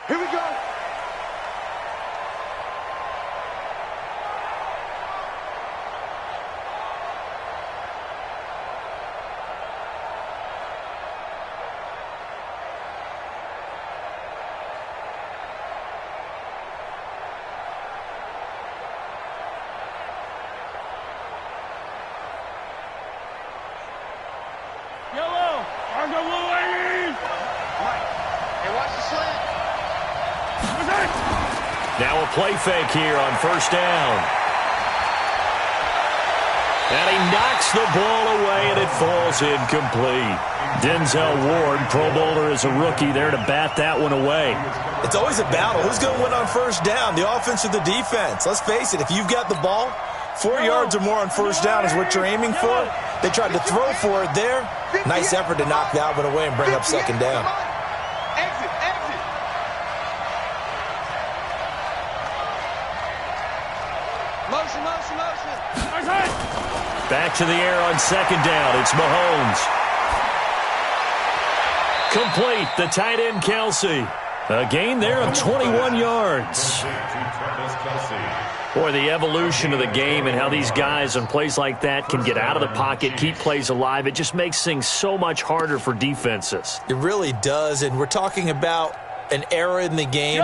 Here we go. Yellow, on the blue lane. Mike, hey, watch the slant. Now a play fake here on first down. And he knocks the ball away, and it falls incomplete. Denzel Ward, Pro Bowler as a rookie, there to bat that one away. It's always a battle. Who's going to win on first down, the offense or the defense? Let's face it, if you've got the ball, 4 yards or more on first down is what you're aiming for. They tried to throw for it there. Nice effort to knock that one away and bring up second down. Exit, exit. Motion, motion, motion. Back to the air on second down. It's Mahomes. Complete. The tight end, Kelsey. A gain there of 21 yards. Boy, the evolution of the game and how these guys on plays like that can get out of the pocket, keep plays alive, it just makes things so much harder for defenses. It really does, and we're talking about an era in the game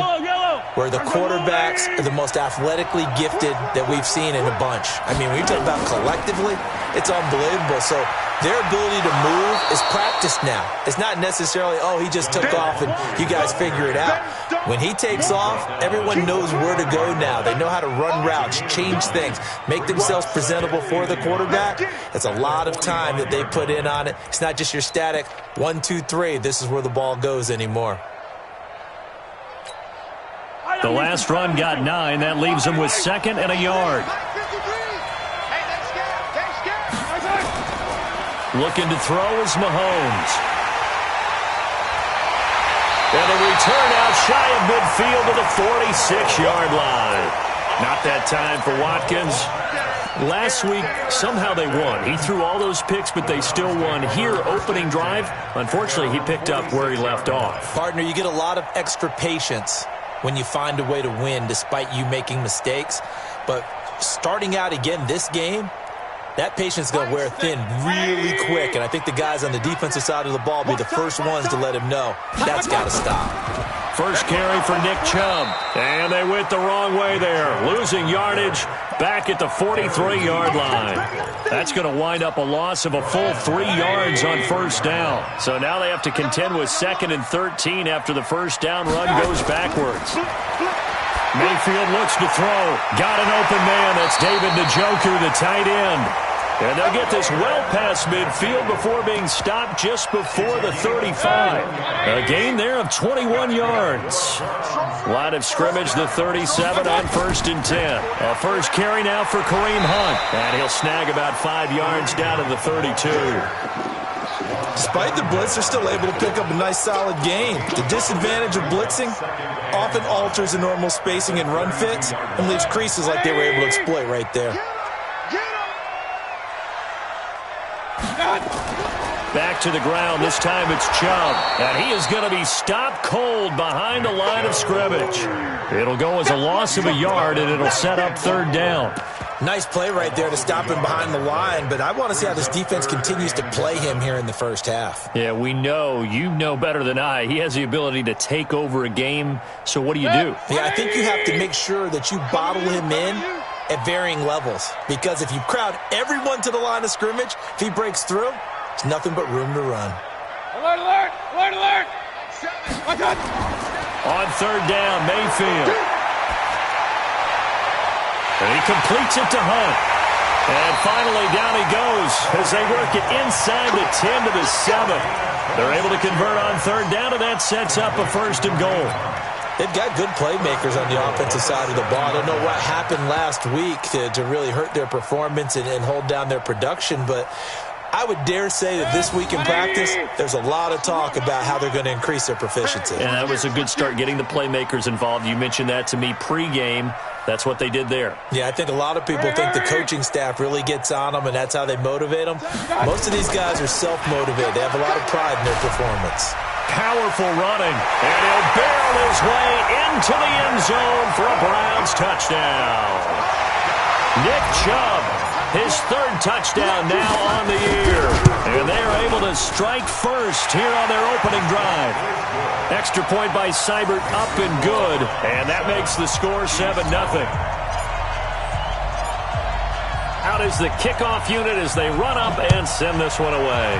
where the quarterbacks are the most athletically gifted that we've seen in a bunch. I mean, when you talk about collectively, it's unbelievable. So their ability to move is practiced now. It's not necessarily, oh, he just took off and you guys figure it out. When he takes off, everyone knows where to go now. They know how to run routes, change things, make themselves presentable for the quarterback. That's a lot of time that they put in on it. It's not just your static 1, 2, 3, this is where the ball goes anymore. The last run got 9. That leaves him with second and a yard. Looking to throw is Mahomes. And a return out shy of midfield to the 46-yard line. Not that time for Watkins. Last week, somehow they won. He threw all those picks, but they still won. Here, opening drive, unfortunately, he picked up where he left off. Partner, you get a lot of extra patience when you find a way to win despite you making mistakes. But starting out again this game, that patience is going to wear thin really quick. And I think the guys on the defensive side of the ball will be the first ones to let him know that's got to stop. First carry for Nick Chubb. And they went the wrong way there. Losing yardage back at the 43-yard line. That's going to wind up a loss of a full 3 yards on first down. So now they have to contend with 2nd and 13 after the first down run goes backwards. Mayfield looks to throw. Got an open man. That's David Njoku, the tight end. And they'll get this well past midfield before being stopped just before the 35. A gain there of 21 yards. Line of scrimmage, the 37 on 1st and 10. A first carry now for Kareem Hunt. And he'll snag about 5 yards down to the 32. Despite the blitz, they're still able to pick up a nice solid gain. The disadvantage of blitzing often alters the normal spacing and run fits and leaves creases like they were able to exploit right there. Back to the ground. This time it's Chubb. And he is going to be stopped cold behind the line of scrimmage. It'll go as a loss of a yard, and it'll set up 3rd down. Nice play right there to stop him behind the line, but I want to see how this defense continues to play him here in the first half. Yeah, we know. You know better than I. He has the ability to take over a game, so what do you do? Yeah, I think you have to make sure that you bottle him in at varying levels, because if you crowd everyone to the line of scrimmage, if he breaks through, it's nothing but room to run. Alert, alert, alert, alert. On 3rd down, Mayfield. And he completes it to Hunt. And finally, down he goes as they work it inside the 10 to the 7. They're able to convert on 3rd down, and that sets up a 1st and goal. They've got good playmakers on the offensive side of the ball. I don't know what happened last week to really hurt their performance and hold down their production, but I would dare say that this week in practice, there's a lot of talk about how they're going to increase their proficiency. And that was a good start, getting the playmakers involved. You mentioned that to me pregame. That's what they did there. Yeah, I think a lot of people think the coaching staff really gets on them, and that's how they motivate them. Most of these guys are self-motivated. They have a lot of pride in their performance. Powerful running, and he'll barrel his way into the end zone for a Browns touchdown. Nick Chubb, his third touchdown now on the year. And they're able to strike first here on their opening drive. Extra point by Seibert, up and good. And that makes the score 7-0. Out is the kickoff unit as they run up and send this one away.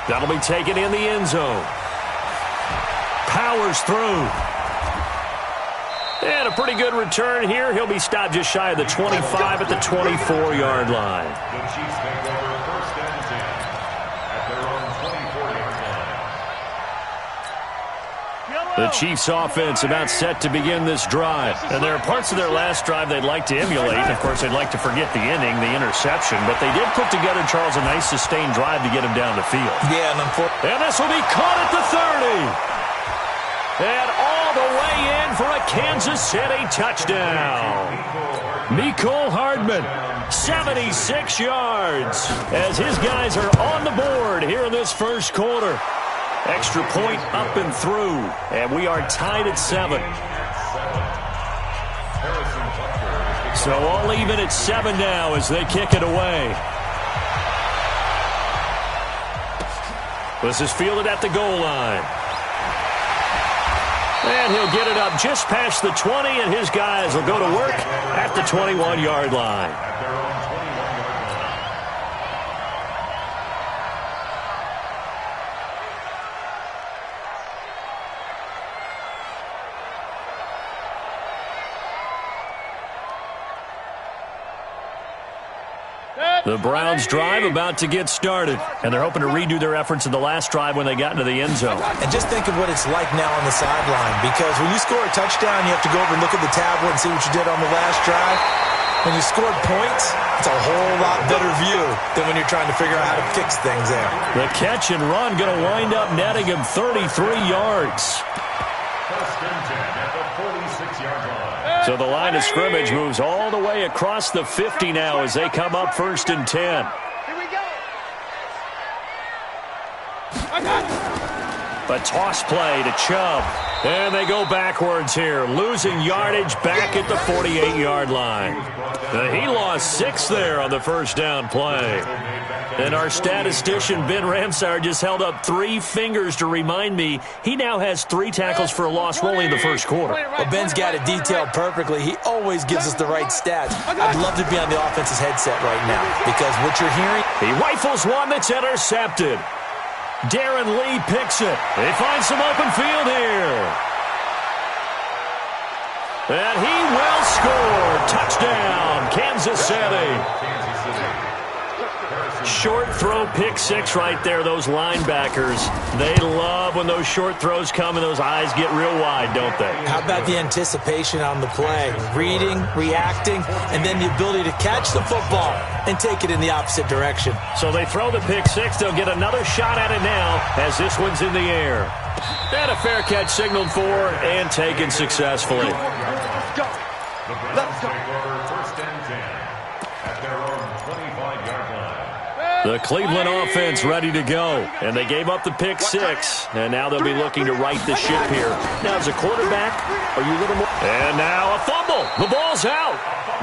That'll be taken in the end zone. Powers through. And a pretty good return here. He'll be stopped just shy of the 25 at the 24-yard line. The Chiefs take over first and 10 at their own 24-yard line. The Chiefs offense about set to begin this drive. And there are parts of their last drive they'd like to emulate. Of course, they'd like to forget the ending, the interception. But they did put together, Charles, a nice sustained drive to get him down the field. Yeah, and this will be caught at the 30. And all the way in for a Kansas City touchdown. Mecole Hardman, 76 yards, as his guys are on the board here in this first quarter. Extra point up and through, and we are tied at 7. So all even at 7 now as they kick it away. This is fielded at the goal line. And he'll get it up just past the 20, and his guys will go to work at the 21-yard line. The Browns drive about to get started, and they're hoping to redo their efforts in the last drive when they got into the end zone. And just think of what it's like now on the sideline, because when you score a touchdown, you have to go over and look at the tablet and see what you did on the last drive. When you scored points, it's a whole lot better view than when you're trying to figure out how to fix things there. The catch and run going to wind up netting him 33 yards. First and 10 at the 46-yard line. So the line of scrimmage moves all the way across the 50 now as they come up first and 10. Here we go. I got it. A toss play to Chubb. And they go backwards here, losing yardage back at the 48-yard line. He lost 6 there on the first down play. And our statistician, Ben Ramsauer, just held up 3 fingers to remind me he now has 3 tackles for a loss only in the first quarter. Well, Ben's got it detailed perfectly. He always gives us the right stats. I'd love to be on the offense's headset right now, because what you're hearing... He rifles one that's intercepted. Darren Lee picks it. They find some open field here. And he will score. Touchdown, Kansas City. Short throw, pick 6 right there, those linebackers. They love when those short throws come and those eyes get real wide, don't they? How about the anticipation on the play? Reading, reacting, and then the ability to catch the football and take it in the opposite direction. So they throw the pick 6. They'll get another shot at it now as this one's in the air. And a fair catch signaled for and taken successfully. Let's go. The Browns take over first and 10 at their own 25-yard line. The Cleveland offense ready to go. And they gave up the pick 6. And now they'll be looking to right the ship here. Now, as a quarterback, are you a little more... And now a fumble. The ball's out.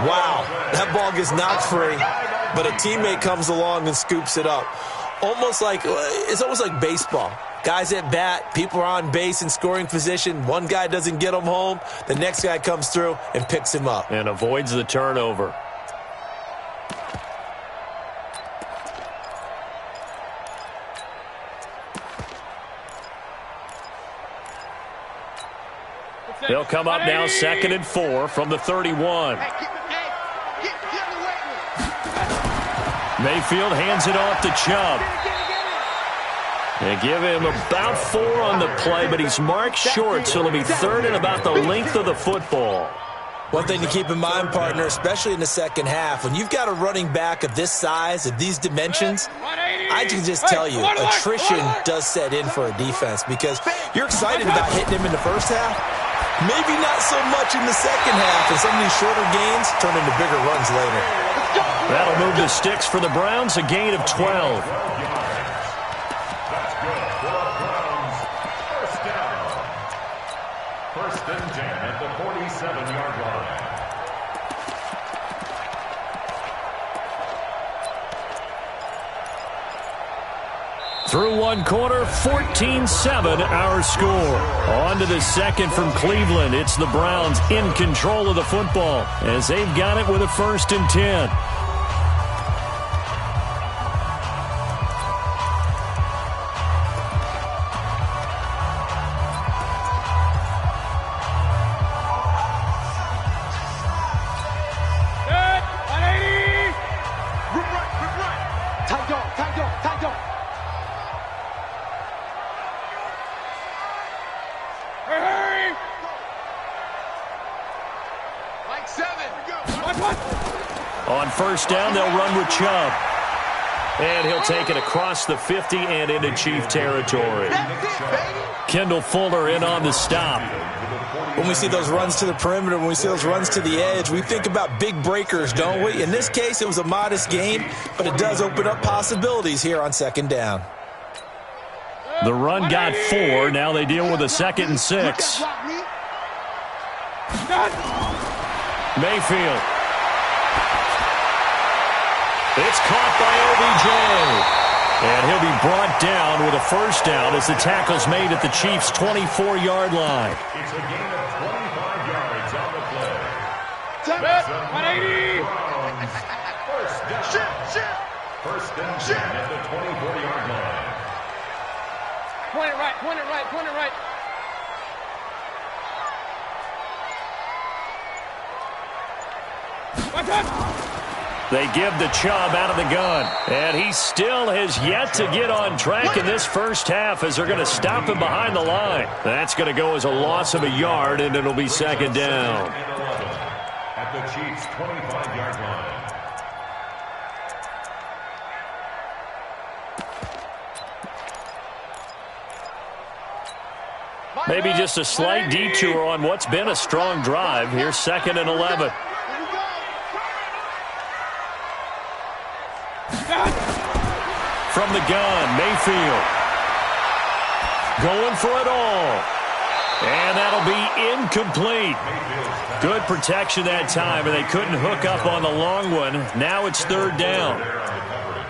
Wow, that ball gets knocked free, but a teammate comes along and scoops it up. It's almost like baseball. Guys at bat, people are on base in scoring position. One guy doesn't get him home. The next guy comes through and picks him up. And avoids the turnover. They'll come up now 2nd and 4 from the 31. Mayfield hands it off to Chubb. They give him about 4 on the play, but he's marked short, so it'll be 3rd and about the length of the football. One thing to keep in mind, partner, especially in the second half, when you've got a running back of this size, of these dimensions, I can just tell you, attrition does set in for a defense because you're excited about hitting him in the first half. Maybe not so much in the second half, and some of these shorter gains turn into bigger runs later. That'll move the sticks for the Browns, a gain of 12. First and 10 at the 47-yard line. Through one quarter, 14-7 our score. On to the second from Cleveland. It's the Browns in control of the football as they've got it with a 1st and 10. On first down, they'll run with Chubb. And he'll take it across the 50 and into Chief territory. Kendall Fuller in on the stop. When we see those runs to the perimeter, when we see those runs to the edge, we think about big breakers, don't we? In this case, it was a modest game, but it does open up possibilities here on 2nd down. The run got 4. Now they deal with a 2nd and 6. Mayfield. It's caught by OBJ. And he'll be brought down with a 1st down as the tackle's made at the Chiefs' 24-yard line. It's a gain of 25 yards on the play. 180. First down. First and 10 at the 24-yard line. Point it right, point it right, point it right. They give the Chubb out of the gun. And he still has yet to get on track in this first half as they're going to stop him behind the line. That's going to go as a loss of a yard, and it'll be 2nd down. At the Chiefs' 25-yard line. Maybe just a slight detour on what's been a strong drive. Here's 2nd and 11. From the gun, Mayfield. Going for it all. And that'll be incomplete. Good protection that time, and they couldn't hook up on the long one. Now it's 3rd down.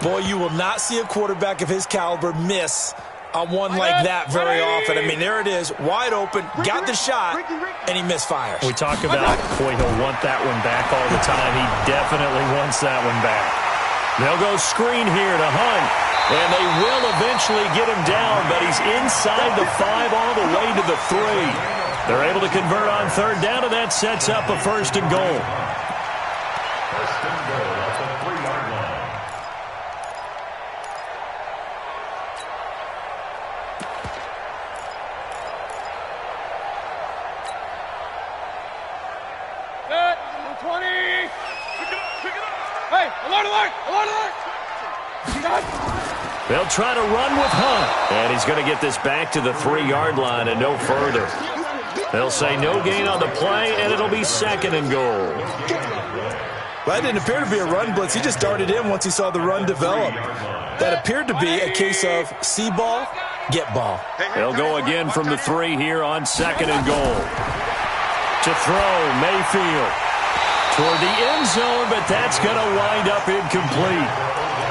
Boy, you will not see a quarterback of his caliber miss on one like that very often. I mean, there it is, wide open, got the shot, and he misfires. We talk about, boy, he'll want that one back all the time. He definitely wants that one back. They'll go screen here to Hunt, and they will eventually get him down, but he's inside the 5 all the way to the 3. They're able to convert on 3rd down, and that sets up a 1st and goal. First and goal at the 3-yard line. Good. 20. Pick it up. Hey, alert, alert, alert, alert. They'll try to run with Hunt, and he's going to get this back to the 3-yard line and no further. They'll say no gain on the play, and it'll be 2nd and goal. Well, that didn't appear to be a run blitz. He just darted in once he saw the run develop. That appeared to be a case of see ball, get ball. They'll go again from the 3 here on 2nd and goal. To throw, Mayfield. Toward the end zone, but that's going to wind up incomplete.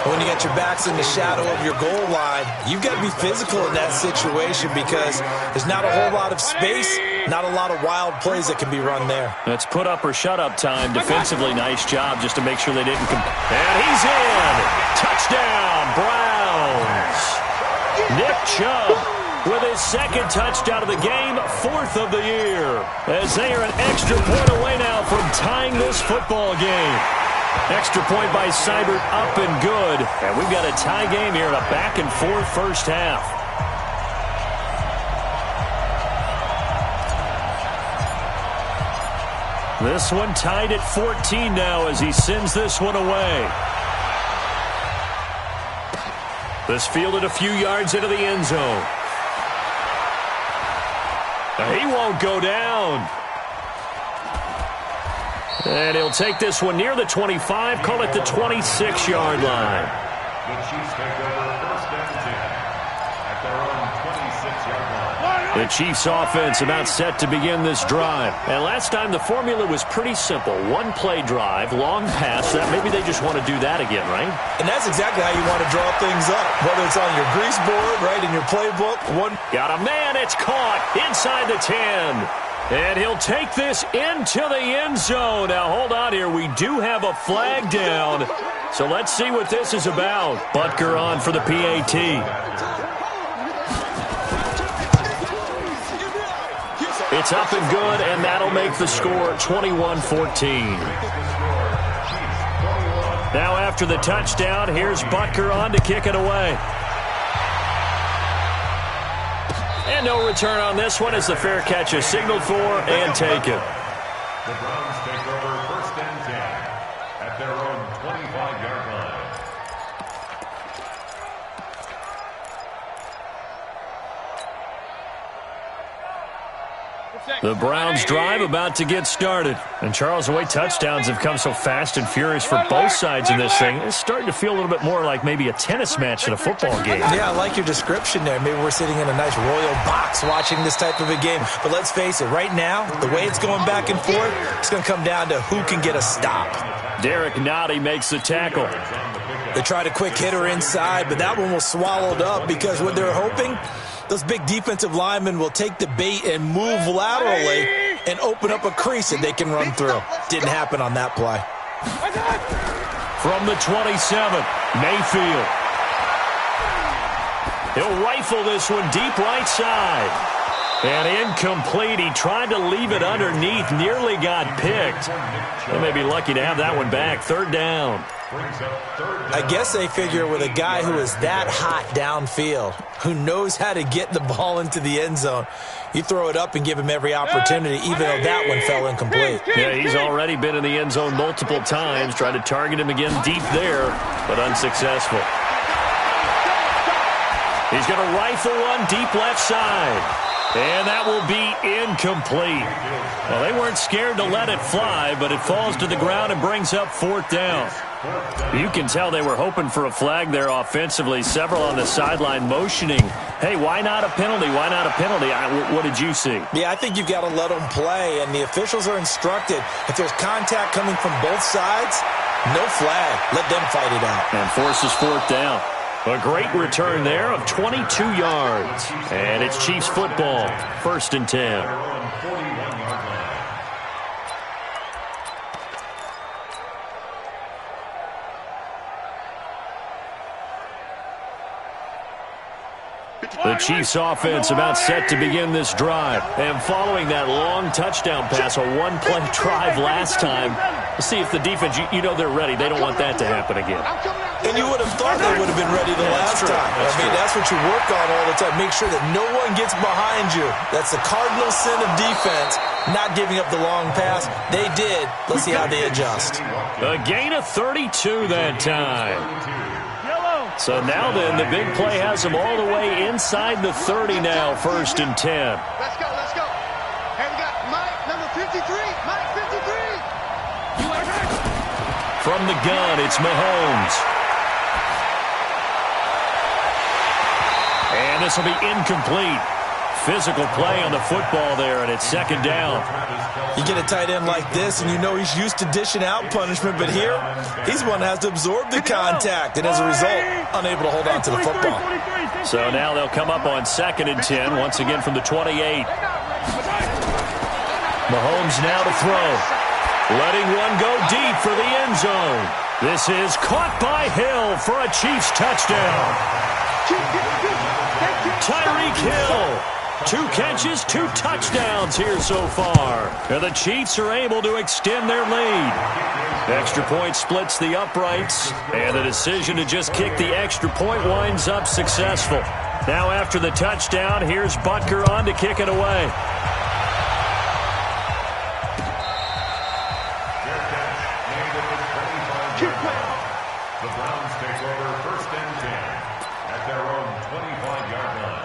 When you got your backs in the shadow of your goal line, you've got to be physical in that situation because there's not a whole lot of space, not a lot of wild plays that can be run there. That's put up or shut up time. Defensively, nice job just to make sure they didn't and he's in. Touchdown, Browns. Nick Chubb with his 2nd touchdown of the game, 4th of the year, as they are an extra point away now from tying this football game. Extra point by Seibert, up and good. And we've got a tie game here in a back-and-forth first half. This one tied at 14 now as he sends this one away. This fielded a few yards into the end zone. He won't go down. And he'll take this one near the 25, call it the 26-yard line. The Chiefs take over 1st and 10 at their own 26-yard line. The Chiefs offense about set to begin this drive. And last time the formula was pretty simple. One play drive, long pass. That maybe they just want to do that again, right? And that's exactly how you want to draw things up. Whether it's on your grease board, right, in your playbook. Got a man, it's caught inside the 10. And he'll take this into the end zone. Now, hold on here. We do have a flag down. So let's see what this is about. Butker on for the PAT. It's up and good, and that'll make the score 21-14. Now after the touchdown, here's Butker on to kick it away. And no return on this one as the fair catch is signaled for and taken. The Browns take over first and 10 at their own 25-yard line. The Browns drive about to get started. And Charles, the way touchdowns have come so fast and furious for both sides in this thing, it's starting to feel a little bit more like maybe a tennis match than a football game. Yeah, I like your description there. Maybe we're sitting in a nice royal box watching this type of a game. But let's face it, right now, the way it's going back and forth, it's going to come down to who can get a stop. Derek Nottie makes the tackle. They tried a quick hitter inside, but that one was swallowed up because what they're hoping, those big defensive linemen will take the bait and move laterally and open up a crease that they can run through. Didn't happen on that play. From the 27, Mayfield. He'll rifle this one deep right side. And incomplete. He tried to leave it underneath, nearly got picked. They may be lucky to have that one back. Third down. I guess they figure with a guy who is that hot downfield, who knows how to get the ball into the end zone, you throw it up and give him every opportunity, even though that one fell incomplete. Yeah, he's already been in the end zone multiple times, tried to target him again deep there, but unsuccessful. He's going to rifle one deep left side. And that will be incomplete. Well, they weren't scared to let it fly, but it falls to the ground and brings up fourth down. You can tell they were hoping for a flag there offensively. Several on the sideline motioning, hey, why not a penalty? Why not a penalty? What did you see? Yeah, I think you've got to let them play, and the officials are instructed. If there's contact coming from both sides, no flag. Let them fight it out. And forces fourth down. A great return there of 22 yards. And it's Chiefs football, first and 10. The Chiefs offense about set to begin this drive. And following that long touchdown pass, a one-play drive last time, let's see if the defense, you know they're ready. They don't want that to happen again. And you would have thought they would have been ready the last time. That's what you work on all the time. Make sure that no one gets behind you. That's the cardinal sin of defense, not giving up the long pass. They did. Let's see how they adjust. A gain of 32 that time. So now then, the big play has them all the way inside the 30 now, first and 10. Let's go, let's go. Hey, we got Mike, number 53. Mike, 53. From the gun, it's Mahomes. And this will be incomplete. Physical play on the football there, and it's second down. You get a tight end like this, and you know he's used to dishing out punishment, but here, he's one that has to absorb the contact, and as a result, unable to hold on to the football. So now they'll come up on second and 10, once again from the 28. Mahomes now to throw. Letting one go deep for the end zone. This is caught by Hill for a Chiefs touchdown. Tyreek Hill. 2 catches, 2 touchdowns here so far. And the Chiefs are able to extend their lead. Extra point splits the uprights, and the decision to just kick the extra point winds up successful. Now after the touchdown, here's Butker on to kick it away. The Browns take over first and 10 at their own 25-yard line.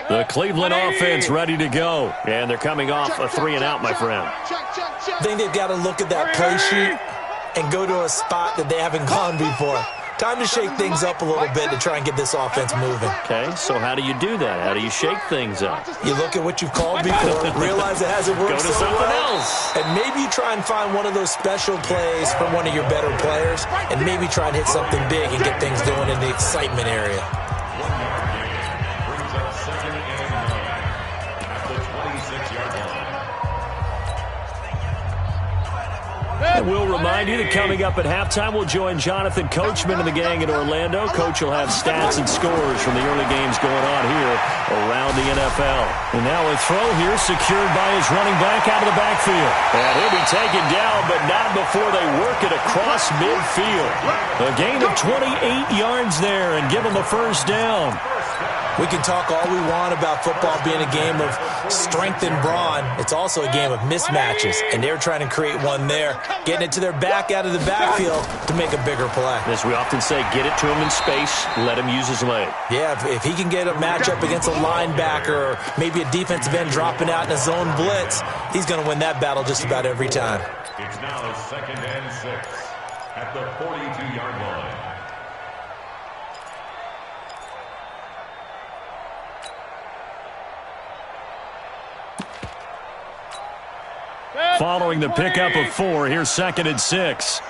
The Cleveland offense ready to go. And they're coming off a 3-and-out, my friend. I think they've got to look at that play sheet and go to a spot that they haven't gone before. Time to shake things up a little bit to try and get this offense moving. Okay, so how do you do that? How do you shake things up? You look at what you've called before, realize it hasn't worked Go to so something well, else. and maybe you try and find one of those special plays from one of your better players, and maybe try and hit something big and get things going in the excitement area. 1 yard gain brings up 2nd and 9 at the 26-yard line. And we'll remind you that coming up at halftime, we'll join Jonathan Coachman and the gang in Orlando. Coach will have stats and scores from the early games going on here around the NFL. And now a throw here secured by his running back out of the backfield. And he'll be taken down, but not before they work it across midfield. A gain of 28 yards there and give him a first down. We can talk all we want about football being a game of strength and brawn. It's also a game of mismatches, and they're trying to create one there, getting it to their back out of the backfield to make a bigger play. As we often say, get it to him in space, let him use his leg. Yeah, if he can get a matchup against a linebacker or maybe a defensive end dropping out in a zone blitz, he's going to win that battle just about every time. It's now 2nd and 6 at the 42-yard line. Following the pickup of 4, here's 2nd and 6.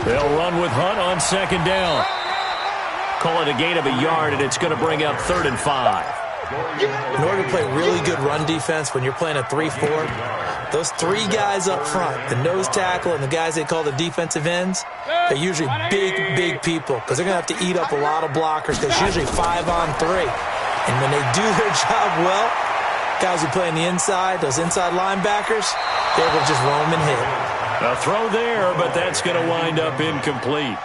They'll run with Hunt on 2nd down. Call it a gain of a yard, and it's going to bring up 3rd and 5. In order to play really good run defense when you're playing a 3-4, those 3 guys up front, the nose tackle and the guys they call the defensive ends, they're usually big people because they're going to have to eat up a lot of blockers because it's usually 5-on-3. And when they do their job well, guys who play on the inside, those inside linebackers, they're able to just roam and hit. A throw there, but that's going to wind up incomplete.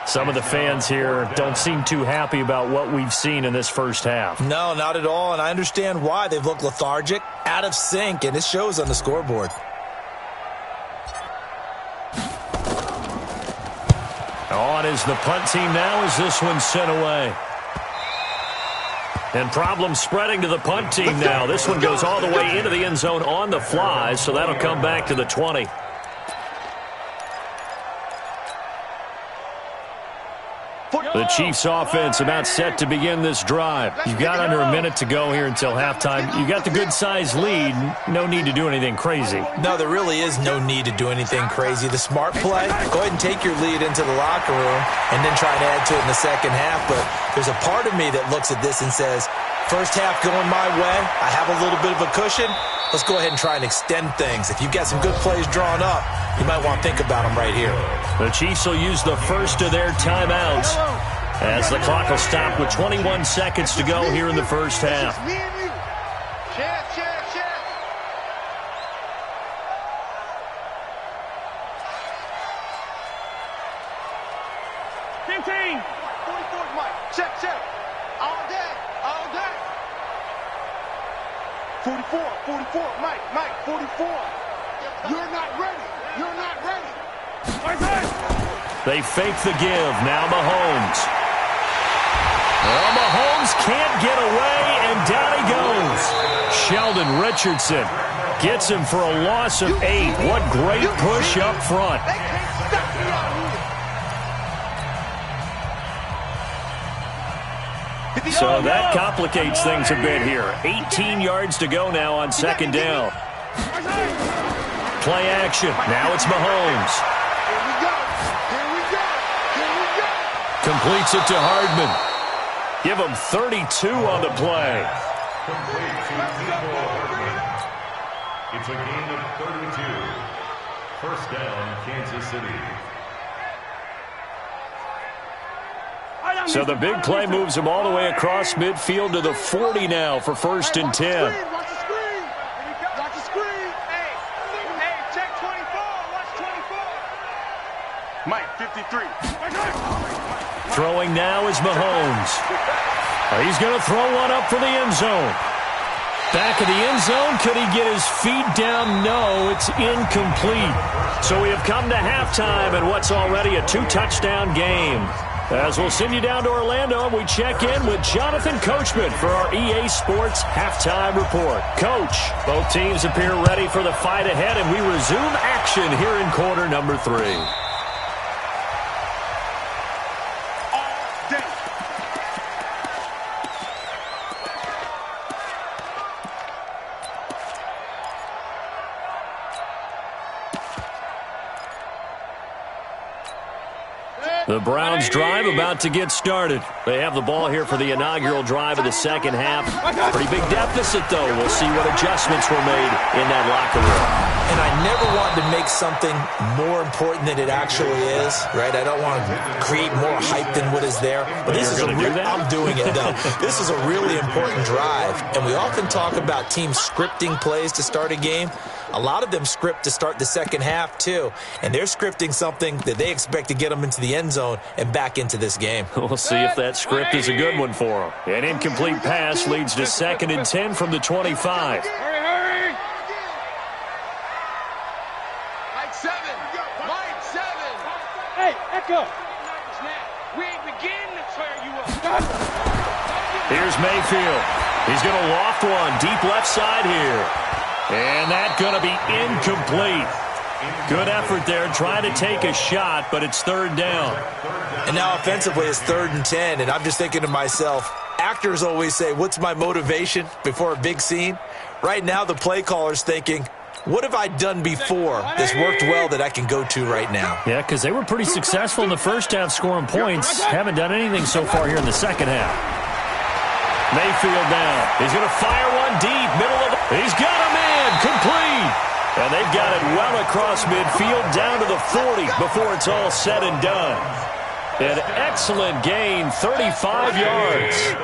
Some of the fans here don't seem too happy about what we've seen in this first half. No, not at all, and I understand why. They've looked lethargic, out of sync, and it shows on the scoreboard. On is the punt team now as this one's sent away. And problems spreading to the punt team now. This one goes all the way into the end zone on the fly, so that'll come back to the 20. The Chiefs offense about set to begin this drive. You've got under a minute to go here until halftime. You've got the good-sized lead. No need to do anything crazy. No, there really is no need to do anything crazy. The smart play, go ahead and take your lead into the locker room and then try to add to it in the second half. But there's a part of me that looks at this and says, first half going my way, I have a little bit of a cushion. Let's go ahead and try and extend things. If you've got some good plays drawn up, you might want to think about them right here. The Chiefs will use the first of their timeouts as the clock will stop with 21 seconds to go here in the first half. Check. All day. 44, Mike, 44. You're not ready. They fake the give. Now Mahomes. Well, Mahomes can't get away, and down he goes. Sheldon Richardson gets him for a loss of 8. What great push up front. So that complicates things a bit here. 18 yards to go now on 2nd down. Play action. Now it's Mahomes. Completes it to Hardman. Give him 32 on the play. Complete to Debo Hardman. It's a gain of 32. First down, Kansas City. So the big play moves him all the way across midfield to the 40 now for 1st and 10. Watch the screen. Hey, check 24. Watch 24. Mike, 53. Throwing now is Mahomes. He's going to throw one up for the end zone. Back of the end zone. Could he get his feet down? No, it's incomplete. So we have come to halftime in what's already a 2-touchdown game. As we'll send you down to Orlando, and we check in with Jonathan Coachman for our EA Sports Halftime Report. Coach, both teams appear ready for the fight ahead, and we resume action here in quarter number 3. The Browns drive about to get started. They have the ball here for the inaugural drive of the second half. Pretty big deficit, though. We'll see what adjustments were made in that locker room. And I never wanted to make something more important than it actually is, right? I don't want to create more hype than what is there. But this is I'm doing it, though. This is a really important drive. And we often talk about teams scripting plays to start a game. A lot of them script to start the second half, too. And they're scripting something that they expect to get them into the end zone and back into this game. We'll see if that script is a good one for them. An incomplete pass leads to 2nd and 10 from the 25. Hurry! Mike 7. Mike 7. Hey, Echo. We ain't beginning to tear you up. Here's Mayfield. He's going to loft one deep left side here. And that's going to be incomplete. Good effort there, trying to take a shot, but it's 3rd down. And now offensively it's 3rd and 10, and I'm just thinking to myself, actors always say, what's my motivation before a big scene? Right now the play caller's thinking, what have I done before that's worked well that I can go to right now? Yeah, because they were pretty successful in the first half scoring points. Haven't done anything so far here in the second half. Mayfield now. He's going to fire one deep, middle of the... He's got a man, complete. And they've got it well across midfield, down to the 40 before it's all said and done. An excellent gain, 35 yards.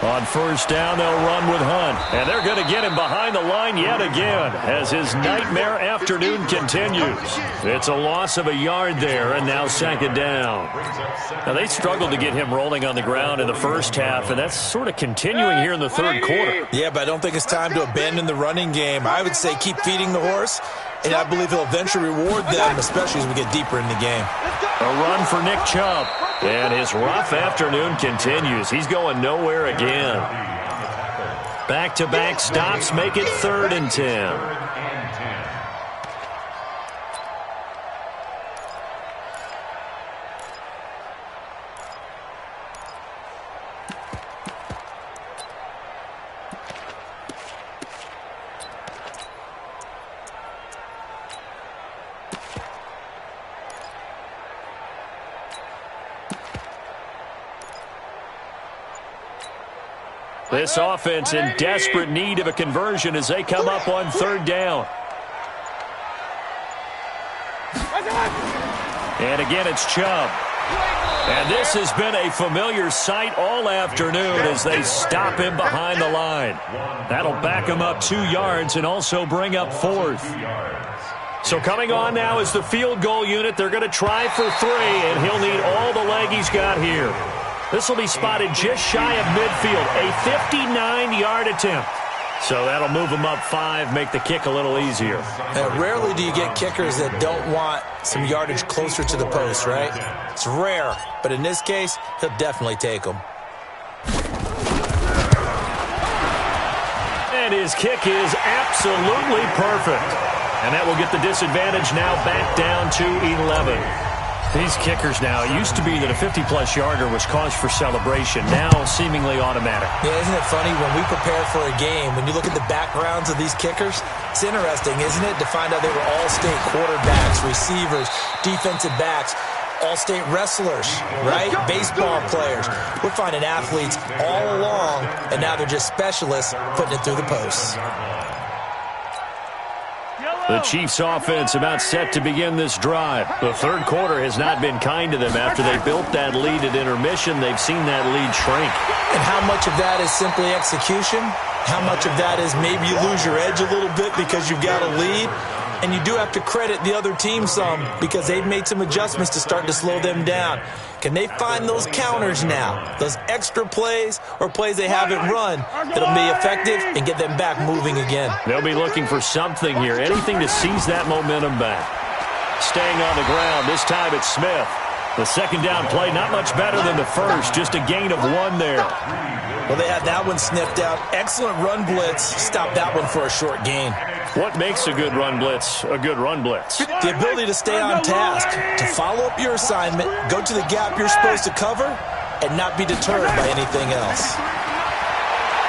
On 1st down, they'll run with Hunt. And they're going to get him behind the line yet again as his nightmare afternoon continues. It's a loss of a yard there, and now 2nd down. Now, they struggled to get him rolling on the ground in the first half, and that's sort of continuing here in the 3rd quarter. Yeah, but I don't think it's time to abandon the running game. I would say keep feeding the horse, and I believe he'll eventually reward them, especially as we get deeper in the game. A run for Nick Chubb. And his rough afternoon continues. He's going nowhere again. Back-to-back stops make it 3rd and 10. This offense in desperate need of a conversion as they come up on 3rd down. And again, it's Chubb. And this has been a familiar sight all afternoon as they stop him behind the line. That'll back him up 2 yards and also bring up 4th. So coming on now is the field goal unit. They're going to try for 3, and he'll need all the leg he's got here. This will be spotted just shy of midfield, a 59-yard attempt. So that'll move him up 5, make the kick a little easier. And rarely do you get kickers that don't want some yardage closer to the post, right? It's rare, but in this case, he'll definitely take them. And his kick is absolutely perfect. And that will get the disadvantage now back down to 11. These kickers now, it used to be that a 50-plus yarder was cause for celebration, now seemingly automatic. Yeah, isn't it funny when we prepare for a game, when you look at the backgrounds of these kickers, it's interesting, isn't it, to find out they were all-state quarterbacks, receivers, defensive backs, all-state wrestlers, right? Baseball players. We're finding athletes all along, and now they're just specialists putting it through the posts. The Chiefs' offense about set to begin this drive. The 3rd quarter has not been kind to them after they built that lead at intermission. They've seen that lead shrink. And how much of that is simply execution? How much of that is maybe you lose your edge a little bit because you've got a lead? And you do have to credit the other team some because they've made some adjustments to start to slow them down. Can they find those counters now, those extra plays or plays they haven't run that'll be effective and get them back moving again? They'll be looking for something here, anything to seize that momentum back. staying on the ground. This time it's Smith. The second down play, not much better than the first, just a gain of 1 there. Well, they had that one sniffed out. Excellent run blitz. Stopped that one for a short gain. What makes a good run blitz a good run blitz? The ability to stay on task, to follow up your assignment, go to the gap you're supposed to cover, and not be deterred by anything else.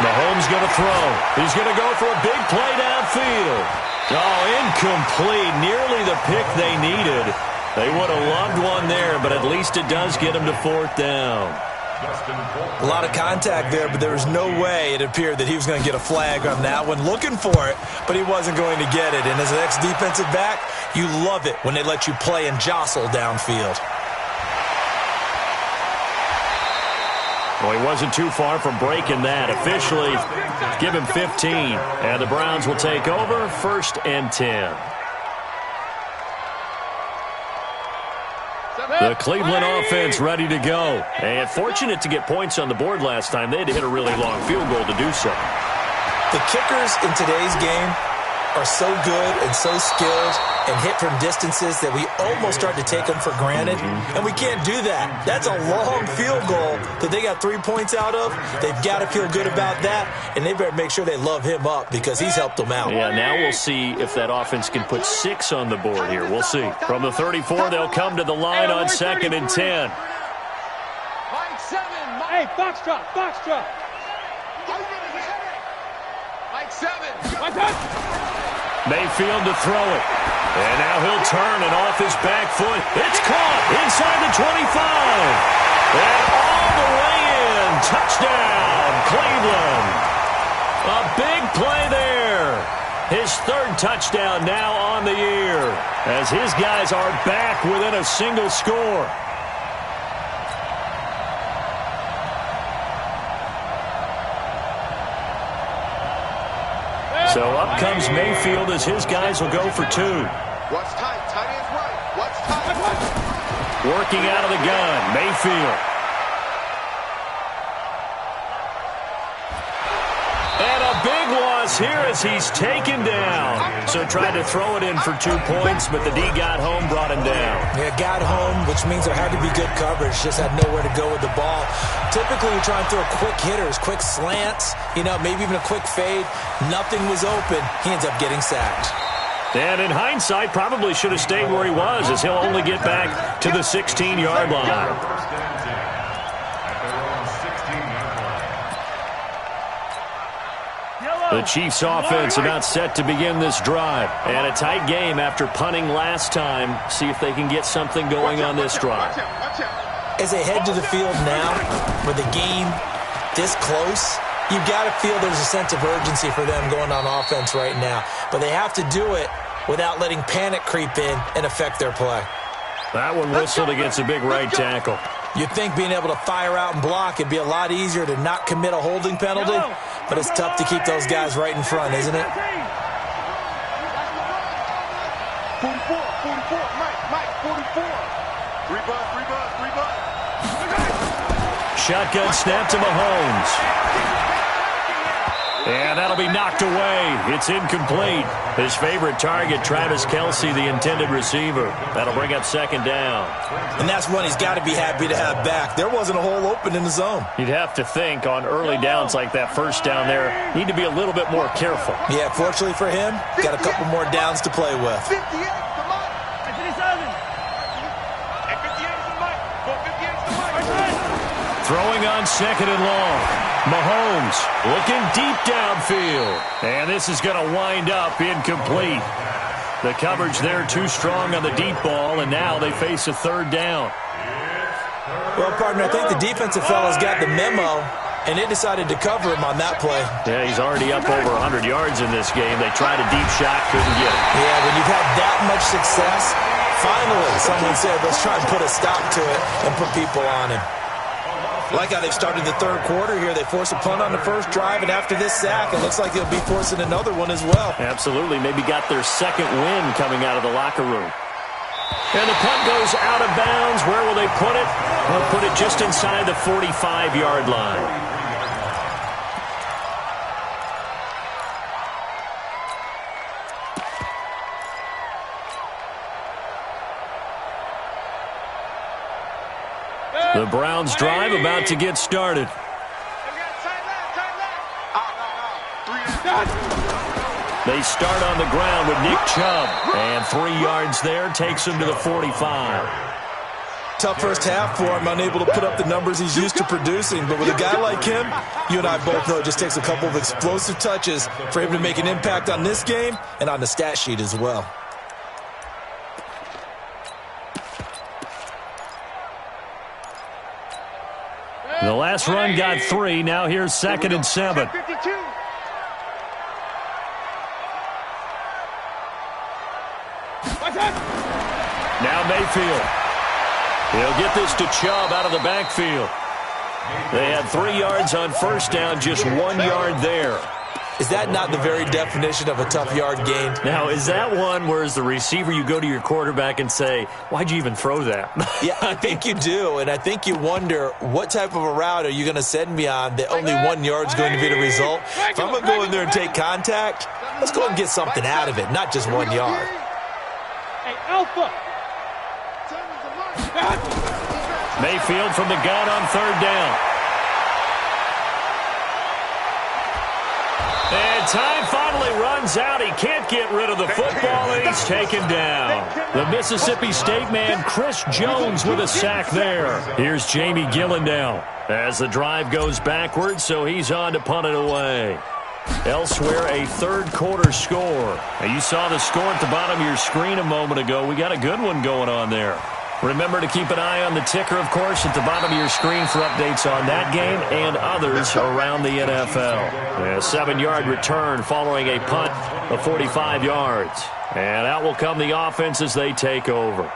Mahomes going to throw. He's going to go for a big play downfield. Oh, incomplete. Nearly the pick they needed. They would have loved one there, but at least it does get them to 4th down. A lot of contact there, but there was no way it appeared that he was going to get a flag on that one. Looking for it, but he wasn't going to get it. And as an ex-defensive back, you love it when they let you play and jostle downfield. Well, he wasn't too far from breaking that. Officially, give him 15. And the Browns will take over 1st and 10. The Cleveland offense ready to go. And fortunate to get points on the board last time. They had to hit a really long field goal to do so. The kickers in today's game are so good and so skilled and hit from distances that we almost start to take them for granted. And we can't do that. That's a long field goal that they got 3 points out of. They've got to feel good about that, and they better make sure they love him up because he's helped them out. Yeah, now we'll see if that offense can put 6 on the board here. We'll see. From the 34, they'll come to the line on 2nd and 10. Hey, box drop. Mike 7. Mayfield to throw it. And now he'll turn and off his back foot. It's caught inside the 25. And all the way in. Touchdown, Cleveland. A big play there. His 3rd touchdown now on the year as his guys are back within a single score. So up comes Mayfield as his guys will go for 2. What's tight? Tight ends right. What's tight? Working out of the gun, Mayfield. And a big loss here as he's taken down. So tried to throw it in for 2 points, but the D got home, brought him down. Yeah, got home, which means there had to be good coverage. Just had nowhere to go with the ball. Typically, you try and throw quick hitters, quick slants, maybe even a quick fade. Nothing was open. He ends up getting sacked. And in hindsight, probably should have stayed where he was as he'll only get back to the 16-yard line. The Chiefs offense about set to begin this drive. And a tight game after punting last time. See if they can get something going on this drive. As they head to the field now, with the game this close, you've got to feel there's a sense of urgency for them going on offense right now. But they have to do it without letting panic creep in and affect their play. That one whistled against a big right tackle. You'd think being able to fire out and block, it'd be a lot easier to not commit a holding penalty, but it's tough to keep those guys right in front, isn't it? 44, Mike, 44. 3 bucks. Shotgun snap to Mahomes. And that'll be knocked away. It's incomplete. His favorite target, Travis Kelce, the intended receiver. That'll bring up 2nd down. And that's one he's got to be happy to have back. There wasn't a hole open in the zone. You'd have to think on early downs like that first down there, need to be a little bit more careful. Yeah, fortunately for him, got a couple more downs to play with. 58 to Mike. 58 to Mike. Throwing on 2nd and long. Mahomes looking deep downfield. And this is going to wind up incomplete. The coverage there too strong on the deep ball, and now they face a 3rd down. Well, partner, I think the defensive fellas got the memo, and they decided to cover him on that play. Yeah, he's already up over 100 yards in this game. They tried a deep shot, couldn't get it. Yeah, when you've had that much success, finally someone said, let's try and put a stop to it and put people on him. Like how they've started the 3rd quarter here. They force a punt on the first drive, and after this sack, it looks like they'll be forcing another one as well. Absolutely. Maybe got their 2nd win coming out of the locker room. And the punt goes out of bounds. Where will they put it? They'll put it just inside the 45-yard line. The Browns drive about to get started. They start on the ground with Nick Chubb. And 3 yards there takes him to the 45. Tough first half for him, unable to put up the numbers he's used to producing. But with a guy like him, you and I both know it just takes a couple of explosive touches for him to make an impact on this game and on the stat sheet as well. The last run got 3. Now here's 2nd and 7. Now Mayfield. He'll get this to Chubb out of the backfield. They had 3 yards on first down, just 1 yard there. Is that not the very definition of a tough yard gain? Now, is that one where as the receiver you go to your quarterback and say, why'd you even throw that? Yeah, I think you do, and I think you wonder what type of a route are you going to send me on that only 1 yard is going to be the result? If I'm going to go in there and take contact, let's go and get something out of it, not just 1 yard. Hey, Alpha. Mayfield from the gun on 3rd down. And time finally runs out. He can't get rid of the football, and he's taken down. The Mississippi State man, Chris Jones, with a sack there. Here's Jamie Gillen now as the drive goes backwards, so he's on to punt it away. Elsewhere, a 3rd quarter score. Now, you saw the score at the bottom of your screen a moment ago. We got a good one going on there. Remember to keep an eye on the ticker, of course, at the bottom of your screen for updates on that game and others around the NFL. A 7-yard return following a punt of 45 yards. And out will come the offense as they take over.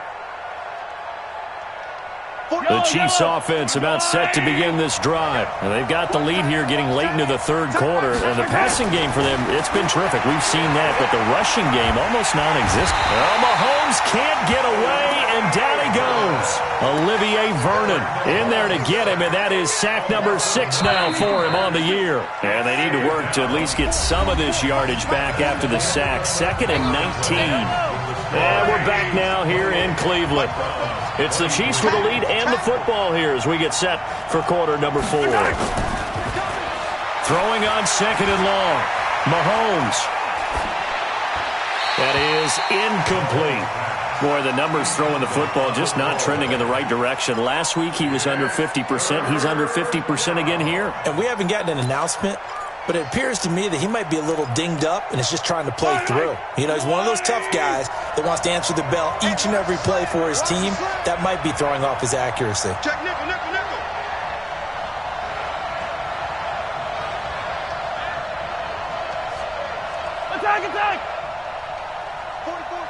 The Chiefs offense about set to begin this drive. And they've got the lead here getting late into the 3rd quarter. And the passing game for them, it's been terrific. We've seen that, but the rushing game almost non-existent. Well, Mahomes can't get away, and down he goes. Olivier Vernon in there to get him, and that is sack number 6 now for him on the year. And they need to work to at least get some of this yardage back after the sack. 2nd and 19. And we're back now here in Cleveland. It's the Chiefs with the lead and the football here as we get set for quarter number 4. Throwing on 2nd and long. Mahomes. That is incomplete. Boy, the numbers throwing the football just not trending in the right direction. Last week he was under 50%. He's under 50% again here. And we haven't gotten an announcement, but it appears to me that he might be a little dinged up and is just trying to play through. You know, he's one of those tough guys that wants to answer the bell each and every play for his team. That might be throwing off his accuracy. Check nickel, nickel, nickel. Attack, attack. 44.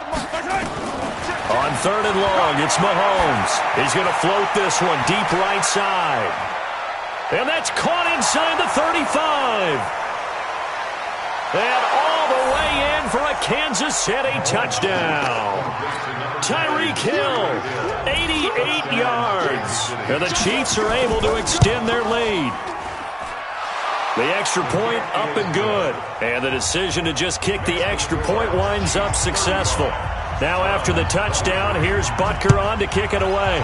On 3rd and long, it's Mahomes. He's going to float this one deep right side. And that's caught inside the 35. And all the way in for a Kansas City touchdown. Tyreek Hill, 88 yards. And the Chiefs are able to extend their lead. The extra point up and good. And the decision to just kick the extra point winds up successful. Now after the touchdown, here's Butker on to kick it away.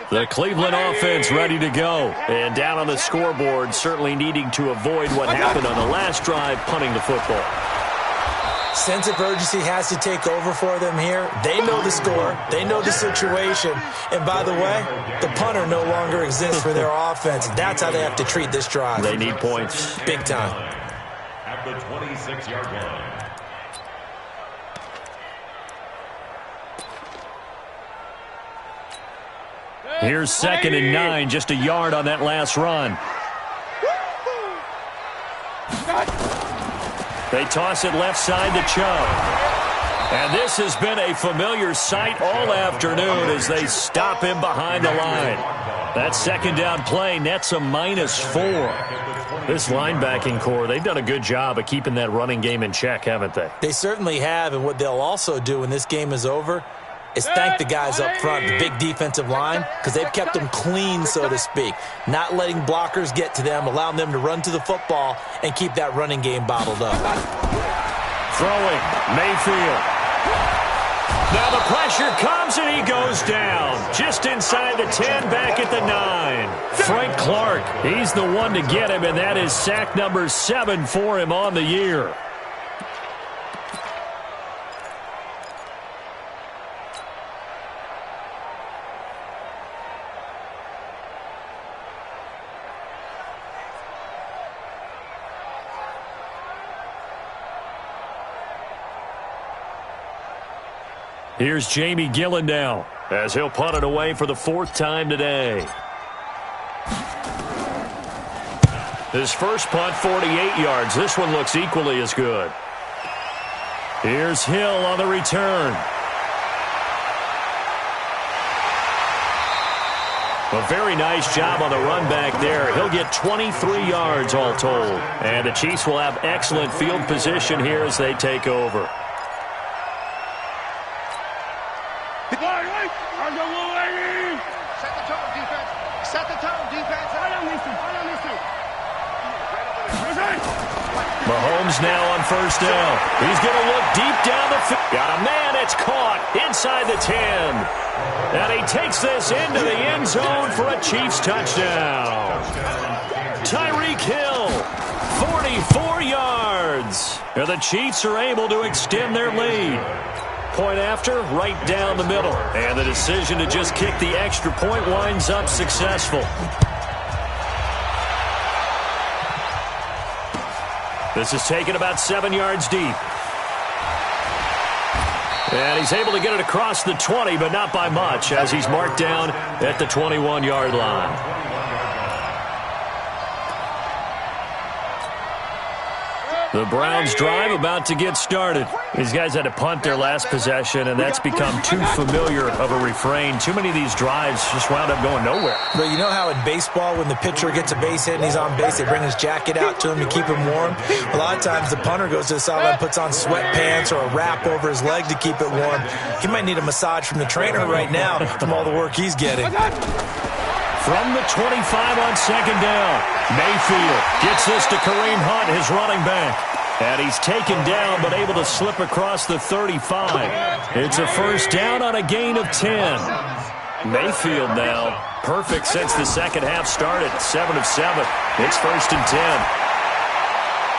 The Cleveland offense ready to go. And down on the scoreboard, certainly needing to avoid what happened on the last drive, punting the football. Sense of urgency has to take over for them here. They know the score. They know the situation. And by the way, the punter no longer exists for their offense. That's how they have to treat this drive. They need points. Big time. At the 26-yard line. Here's 2nd and 9, just a yard on that last run. They toss it left side to Chubb. And this has been a familiar sight all afternoon as they stop him behind the line. That 2nd down play nets a -4. This linebacking core, they've done a good job of keeping that running game in check, haven't they? They certainly have, and what they'll also do when this game is over is thank the guys up front, the big defensive line, because they've kept them clean, so to speak, not letting blockers get to them, allowing them to run to the football and keep that running game bottled up. Throwing, Mayfield. Now the pressure comes and he goes down. Just inside the 10, back at the 9. Frank Clark, he's the one to get him, and that is sack number 7 for him on the year. Here's Jamie Gillen now, as he'll punt it away for the 4th time today. His first punt, 48 yards. This one looks equally as good. Here's Hill on the return. A very nice job on the run back there. He'll get 23 yards all told. And the Chiefs will have excellent field position here as they take over. Set the tone, defense. Set the tone, defense. Mahomes now on first down. He's going to look deep down the field. Got a man. It's caught inside the 10. And he takes this into the end zone for a Chiefs touchdown. Tyreek Hill, 44 yards. And the Chiefs are able to extend their lead. Point after, right down the middle. And the decision to just kick the extra point winds up successful. This is taken about 7 yards deep. And he's able to get it across the 20, but not by much, as he's marked down at the 21-yard line. The Browns drive about to get started. These guys had to punt their last possession, and that's become too familiar of a refrain. Too many of these drives just wound up going nowhere. But you know how in baseball, when the pitcher gets a base hit and he's on base, they bring his jacket out to him to keep him warm? A lot of times the punter goes to the sideline, puts on sweatpants or a wrap over his leg to keep it warm. He might need a massage from the trainer right now from all the work he's getting. From the 25 on second down, Mayfield gets this to Kareem Hunt, his running back. And he's taken down but able to slip across the 35. It's a first down on a gain of 10. Mayfield now, perfect since the second half started, 7 of 7. It's first and 10.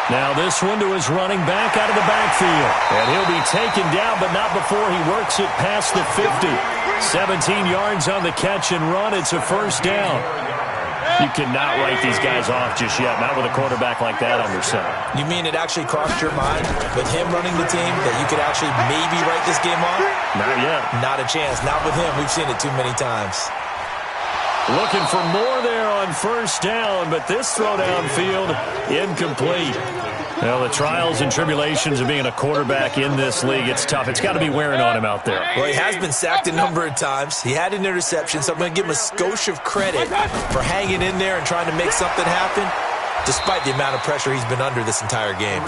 Now this one to his running back out of the backfield. And he'll be taken down, but not before he works it past the 50. 17 yards on the catch and run. It's a first down. You cannot write these guys off just yet, not with a quarterback like that under center. You mean it actually crossed your mind with him running the team that you could actually maybe write this game off? Not yet. Not a chance. Not with him. We've seen it too many times. Looking for more there on first down, but this throw downfield incomplete. Well, the trials and tribulations of being a quarterback in this league, it's tough. It's got to be wearing on him out there. Well, he has been sacked a number of times. He had an interception, so I'm going to give him a skosh of credit for hanging in there and trying to make something happen, despite the amount of pressure he's been under this entire game.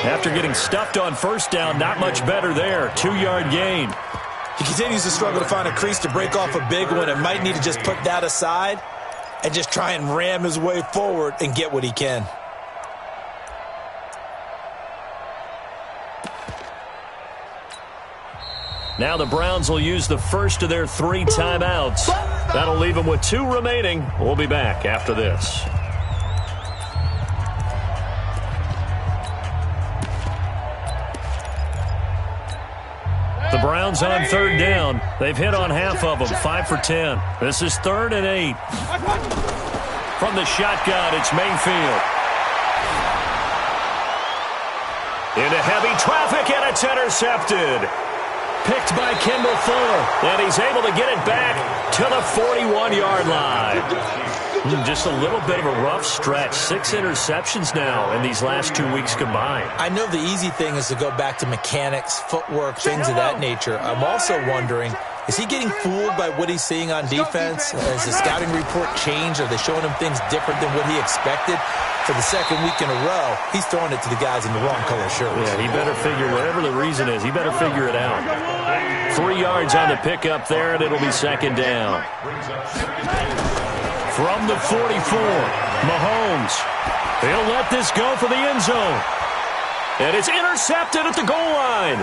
After getting stuffed on first down, not much better there. 2-yard gain. He continues to struggle to find a crease to break off a big one and might need to just put that aside and just try and ram his way forward and get what he can. Now the Browns will use the first of their 3 timeouts. That'll leave them with 2 remaining. We'll be back after this. The Browns on third down. They've hit on half of them, 5 for 10. This is 3rd and 8. From the shotgun, it's Mayfield. Into heavy traffic, and it's intercepted. Picked by Kendall Fuller, and he's able to get it back to the 41-yard line. Just a little bit of a rough stretch. 6 interceptions now in these last 2 weeks combined. I know the easy thing is to go back to mechanics, footwork, things of that nature. I'm also wondering, is he getting fooled by what he's seeing on defense? Has the scouting report changed? Are they showing him things different than what he expected? For the second week in a row, he's throwing it to the guys in the wrong color shirts. Yeah, he better figure, whatever the reason is, he better figure it out. 3 yards on the pickup there, and it'll be second down. From the 44, Mahomes. He'll let this go for the end zone. And it's intercepted at the goal line.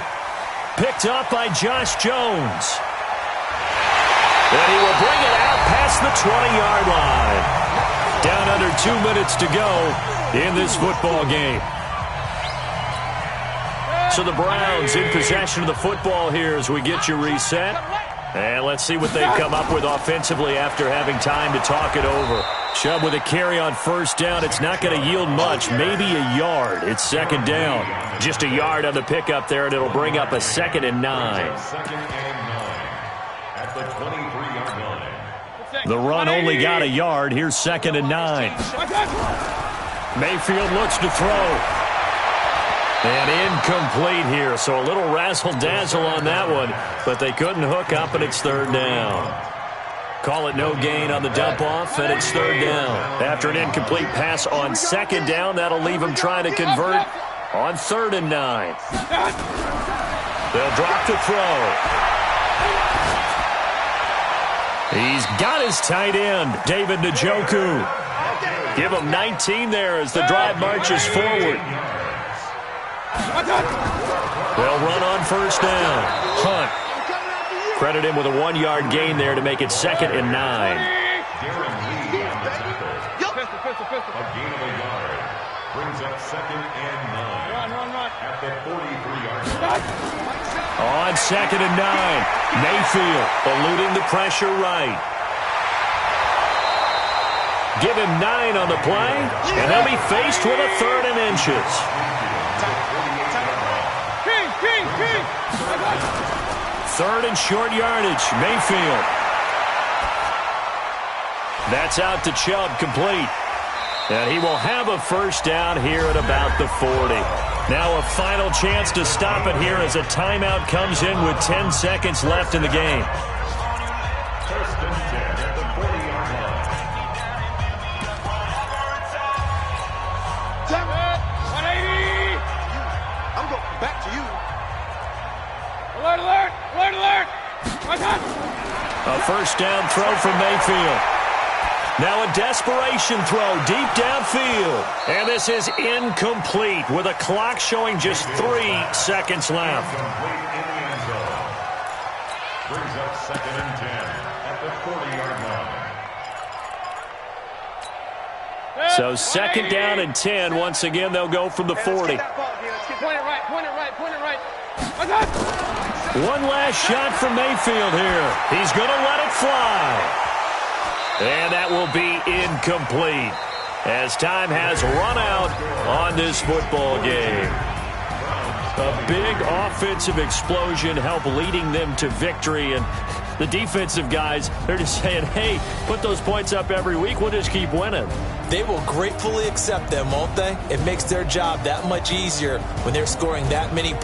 Picked up by Josh Jones. And he will bring it out past the 20-yard line. Down under 2 minutes to go in this football game. So the Browns in possession of the football here as we get you reset. And let's see what they've come up with offensively after having time to talk it over. Chubb with a carry on first down. It's not going to yield much, maybe a yard. It's second down. Just a yard on the pickup there, and it'll bring up a 2nd and 9. At the 23-yard line. The run only got a yard. Here's 2nd and 9. Mayfield looks to throw. And incomplete here, so a little razzle-dazzle on that one, but they couldn't hook up, and it's 3rd down. Call it no gain on the dump-off, and it's 3rd down. After an incomplete pass on 2nd down, that'll leave them trying to convert on 3rd and 9. They'll drop to throw. He's got his tight end, David Njoku. Give him 19 there as the drive marches forward. They'll run on first down. Hunt. Credit him with a 1-yard gain there to make it 2nd and 9. A gain of a yard. Brings up 2nd and 9. At the 43-yard line. On 2nd and 9. Mayfield eluding the pressure right. Give him 9 on the play, and they'll be faced with a 3rd and inches. 3rd and short yardage. Mayfield. That's out to Chubb, complete. And he will have a first down here at about the 40. Now a final chance to stop it here as a timeout comes in with 10 seconds left in the game. First and 10 at the 40-yard line. Damn it! 180! I'm going back to you. Alert, alert! Alert, alert! A first down throw from Mayfield. Now a desperation throw deep downfield. And this is incomplete with a clock showing just 3 seconds left. Complete in the end zone. Brings up 2nd and 10 at the 40-yard line. So 2nd down and 10. Once again, they'll go from the 40. Point it right, point it right, point it right. One last shot from Mayfield here. He's going to let it fly. And that will be incomplete as time has run out on this football game. A big offensive explosion helped leading them to victory. And the defensive guys, they're just saying, hey, put those points up every week. We'll just keep winning. They will gratefully accept them, won't they? It makes their job that much easier when they're scoring that many